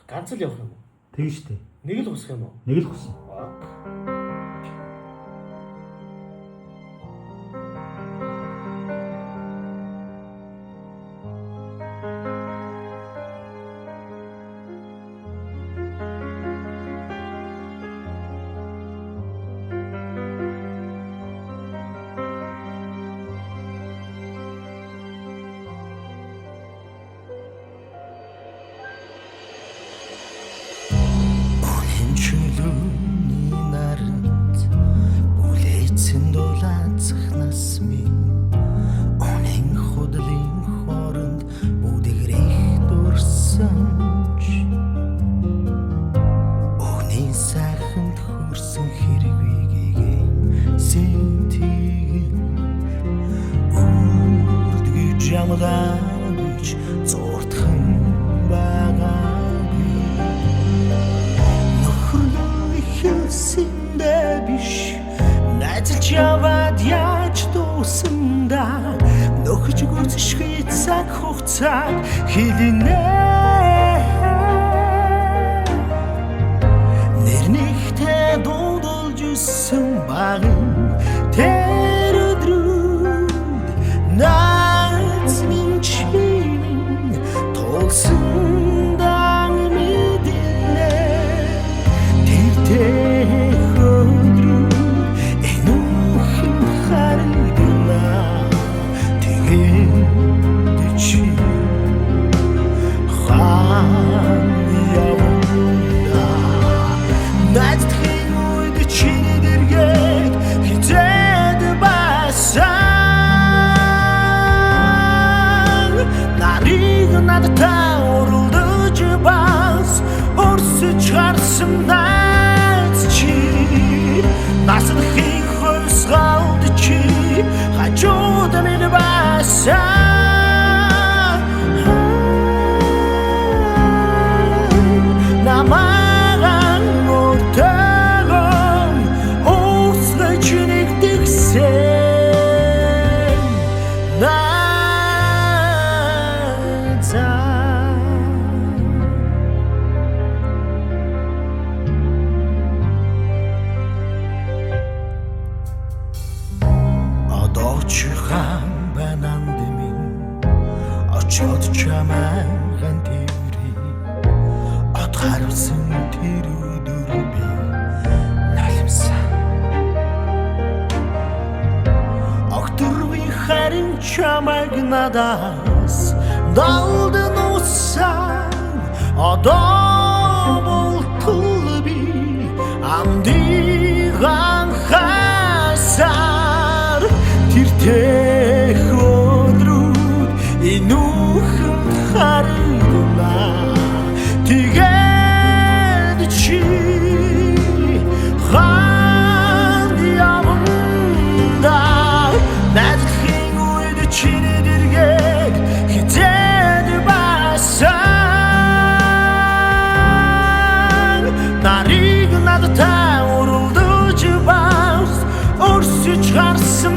Ганц л явах юм уу? Тэгж штэ. Нэг л усах юм уу? Нэг л хусан. Яваад яаж дуусандаа нөхөж гүцшгүй цаг хугацааг хэлнэ нэрнийхтэй дуудулж үсэн багын тэр өдрүүд наац минь чинь тулсан дан мэднэ тэр насдхийн хөлсгөлд чи хажууд минь басан намаган мөртөгөн усгэж нэгдгсэн Чихан бананд минь очоод чамайг гантиври отгарсан тэр өдөр би налимсан Октөрви харин чамайг надаас далдан усан одоо болтол би амдиган хасар тэр өдрүүд инүүхэн харагдана тэгээд чи ханд яванда надхийн үед чиний дэргэд хизээд басан нарыг надтай уралдаж бас өрсөж гарсан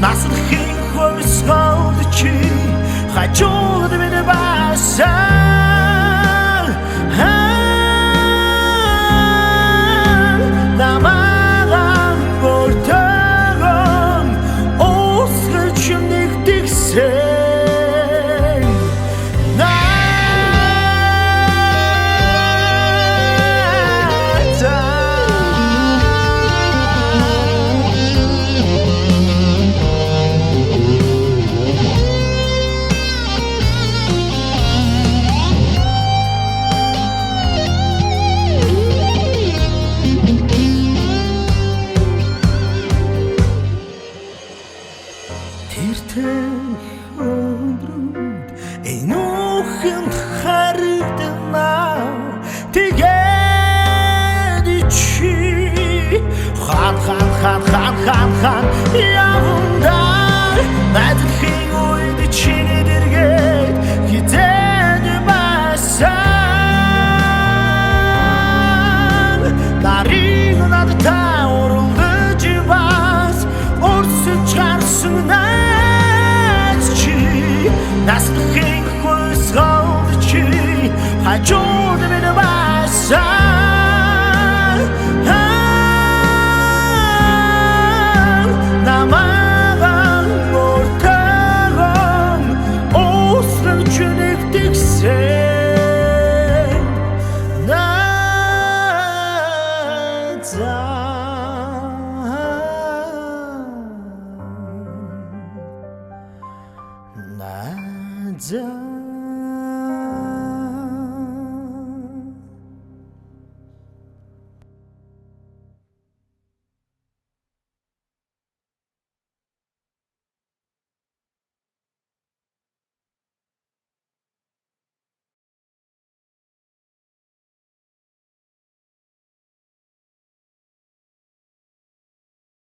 насдхийн хөлсгөлд чи хажууд минь басан намаган мөртөгөн усгэж нэгдгсэн хан явандар надхийн үед чиний дэргэд хизээд басан нарыг надтай уралдаж бас өрсөж гарсан найз чи насдхийн хөлсгөлд хажууд минь байсан намайг мөртөгөн ослон чүнэгдэгсэн надад